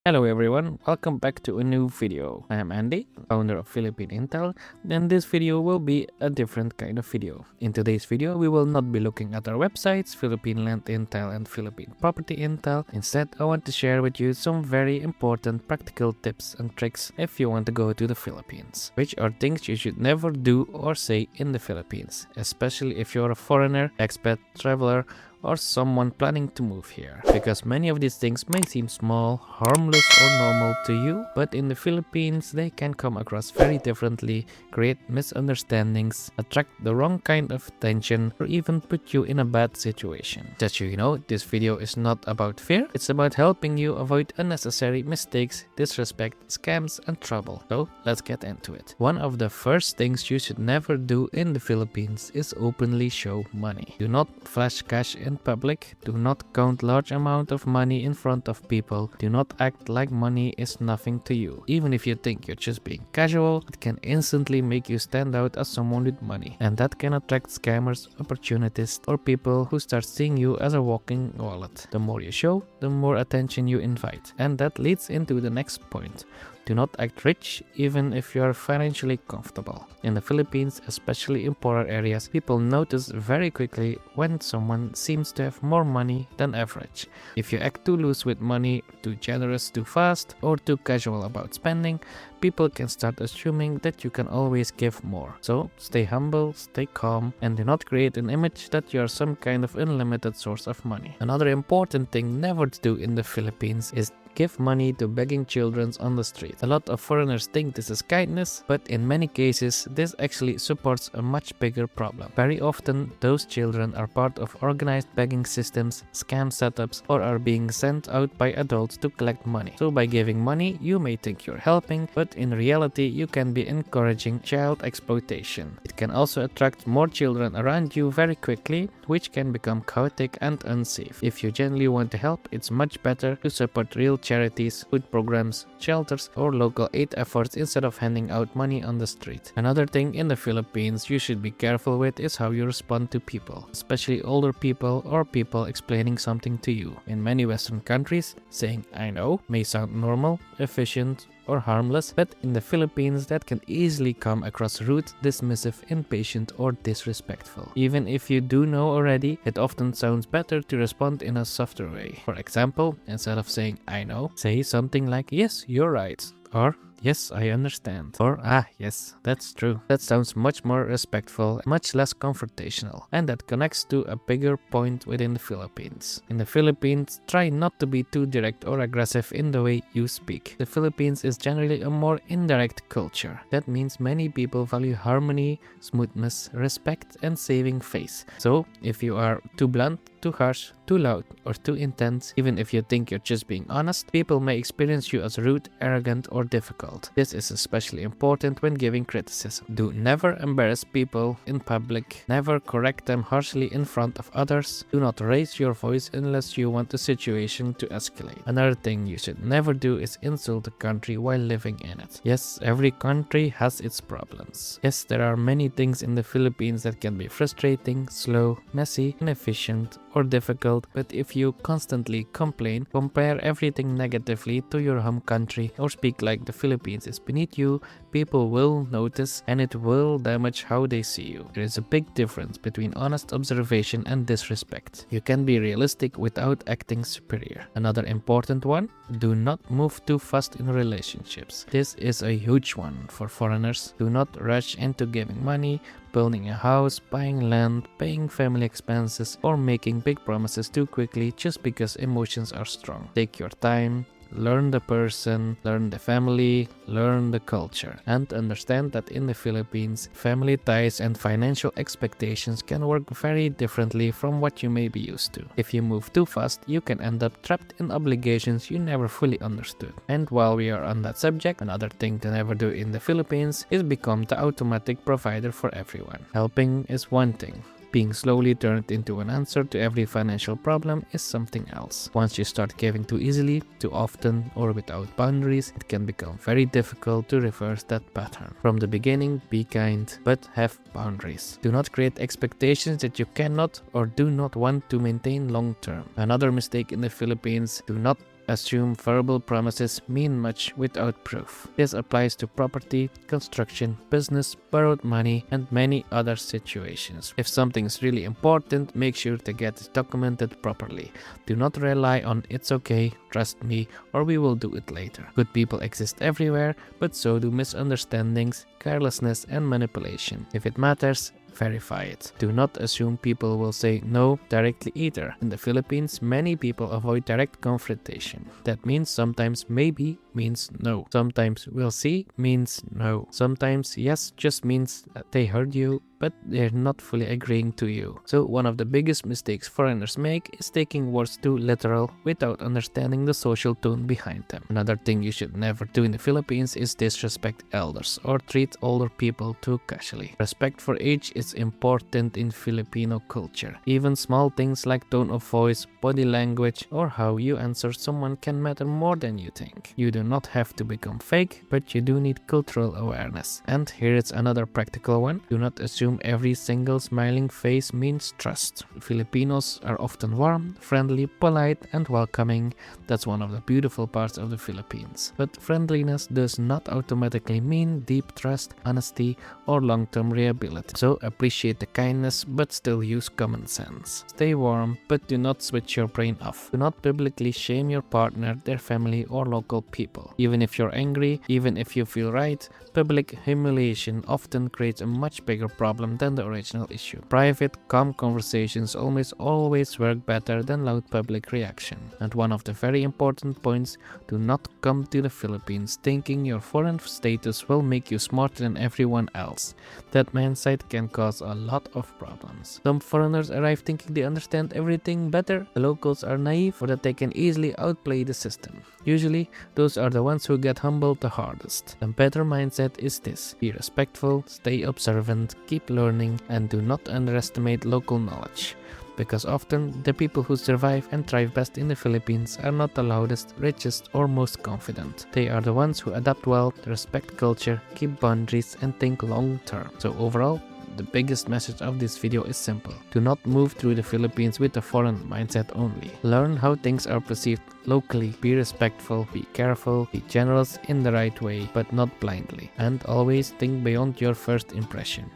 Hello everyone, welcome back to a new video. I am Andy, founder of Philippine Intel, and this video will be a different kind of video. In today's video, we will not be looking at our websites, Philippine Land Intel and Philippine Property Intel. Instead, I want to share with you some very important practical tips and tricks if you want to go to the Philippines, which are things you should never do or say in the Philippines, especially if you're a foreigner, expat, traveler, or someone planning to move here. Because many of these things may seem small, harmless or normal to you, but in the Philippines they can come across very differently, create misunderstandings, attract the wrong kind of attention, or even put you in a bad situation. Just so you know, this video is not about fear, it's about helping you avoid unnecessary mistakes, disrespect, scams and trouble. So let's get into it. One of the first things you should never do in the Philippines is openly show money. Do not flash cash in public, do not count large amount of money in front of people, do not act like money is nothing to you. Even if you think you're just being casual, it can instantly make you stand out as someone with money, and that can attract scammers, opportunists, or people who start seeing you as a walking wallet. The more you show, the more attention you invite, and that leads into the next point. Do not act rich even if you are financially comfortable. In the Philippines, especially in poorer areas, people notice very quickly when someone seems to have more money than average. If you act too loose with money, too generous too fast, or too casual about spending, people can start assuming that you can always give more. So stay humble, stay calm, and do not create an image that you are some kind of unlimited source of money. Another important thing never to do in the Philippines is give money to begging children on the street. A lot of foreigners think this is kindness, but in many cases this actually supports a much bigger problem. Very often those children are part of organized begging systems, scam setups, or are being sent out by adults to collect money. So by giving money, you may think you're helping, but in reality you can be encouraging child exploitation. It can also attract more children around you very quickly, which can become chaotic and unsafe. If you genuinely want to help, it's much better to support real charities, food programs, shelters, or local aid efforts instead of handing out money on the street. Another thing in the Philippines you should be careful with is how you respond to people, especially older people or people explaining something to you. In many Western countries, saying "I know" may sound normal, efficient, or harmless, but in the Philippines that can easily come across rude, dismissive, impatient, or disrespectful. Even if you do know already, it often sounds better to respond in a softer way. For example, instead of saying "I know", say something like "Yes, you're right," or "Yes, I understand," or "Ah, yes, that's true." That sounds much more respectful, much less confrontational, and that connects to a bigger point within the Philippines. In the Philippines, try not to be too direct or aggressive in the way you speak. The Philippines is generally a more indirect culture. That means many people value harmony, smoothness, respect, and saving face. So, if you are too blunt, too harsh, too loud, or too intense, even if you think you're just being honest, people may experience you as rude, arrogant, or difficult. This is especially important when giving criticism. Do never embarrass people in public, never correct them harshly in front of others, do not raise your voice unless you want the situation to escalate. Another thing you should never do is insult a country while living in it. Yes, every country has its problems. Yes, there are many things in the Philippines that can be frustrating, slow, messy, inefficient, or difficult, but if you constantly complain, compare everything negatively to your home country, or speak like the Philippines is beneath you, people will notice and it will damage how they see you. There is a big difference between honest observation and disrespect. You can be realistic without acting superior. Another important one, do not move too fast in relationships. This is a huge one for foreigners. Do not rush into giving money, building a house, buying land, paying family expenses, or making big promises too quickly just because emotions are strong. Take your time, learn the person, learn the family, learn the culture, and understand that in the Philippines, family ties and financial expectations can work very differently from what you may be used to. If you move too fast, you can end up trapped in obligations you never fully understood. And while we are on that subject, another thing to never do in the Philippines is become the automatic provider for everyone. Helping is one thing. Being slowly turned into an answer to every financial problem is something else. Once you start giving too easily, too often, or without boundaries, it can become very difficult to reverse that pattern. From the beginning, be kind, but have boundaries. Do not create expectations that you cannot or do not want to maintain long term. Another mistake in the Philippines, do not assume verbal promises mean much without proof. This applies to property, construction, business, borrowed money, and many other situations. If something is really important, make sure to get it documented properly. Do not rely on "it's okay, trust me, or we will do it later." Good people exist everywhere, but so do misunderstandings, carelessness, and manipulation. If it matters, verify it. Do not assume people will say no directly either. In the Philippines, many people avoid direct confrontation. That means sometimes maybe means no. Sometimes we'll see means no. Sometimes yes just means that they heard you, but they're not fully agreeing to you. So one of the biggest mistakes foreigners make is taking words too literal without understanding the social tone behind them. Another thing you should never do in the Philippines is disrespect elders or treat older people too casually. Respect for age is important in Filipino culture. Even small things like tone of voice, body language, or how you answer someone can matter more than you think. You do not have to become fake, but you do need cultural awareness. And here is another practical one. Do not assume every single smiling face means trust. Filipinos are often warm, friendly, polite, and welcoming. That's one of the beautiful parts of the Philippines. But friendliness does not automatically mean deep trust, honesty, or long-term reliability. So appreciate the kindness, but still use common sense. Stay warm, but do not switch your brain off. Do not publicly shame your partner, their family, or local people. Even if you're angry, even if you feel right, public humiliation often creates a much bigger problem than the original issue. Private, calm conversations always work better than loud public reaction. And one of the very important points, do not come to the Philippines thinking your foreign status will make you smarter than everyone else. That mindset can cause a lot of problems. Some foreigners arrive thinking they understand everything better. The locals are naive or that they can easily outplay the system. Usually, those are the ones who get humbled the hardest. The better mindset is this: be respectful, stay observant, keep learning, and do not underestimate local knowledge. Because often, the people who survive and thrive best in the Philippines are not the loudest, richest, or most confident. They are the ones who adapt well, respect culture, keep boundaries, and think long term. So overall, the biggest message of this video is simple. Do not move through the Philippines with a foreign mindset only. Learn how things are perceived locally, be respectful, be careful, be generous in the right way, but not blindly. And always think beyond your first impression.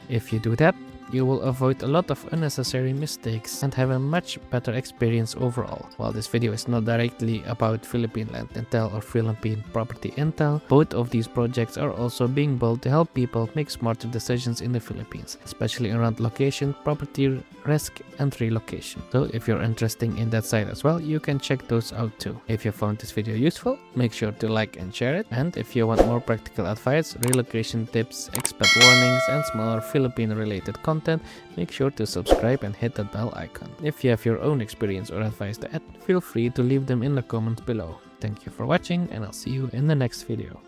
If you do that, you will avoid a lot of unnecessary mistakes and have a much better experience overall. While this video is not directly about Philippine Land Intel or Philippine Property Intel, both of these projects are also being built to help people make smarter decisions in the Philippines, especially around location, property risk, and relocation. So if you're interested in that side as well, you can check those out too. If you found this video useful, make sure to like and share it. And if you want more practical advice, relocation tips, expat warnings, and smaller Philippine related content, make sure to subscribe and hit that bell icon. If you have your own experience or advice to add, feel free to leave them in the comments below. Thank you for watching, and I'll see you in the next video.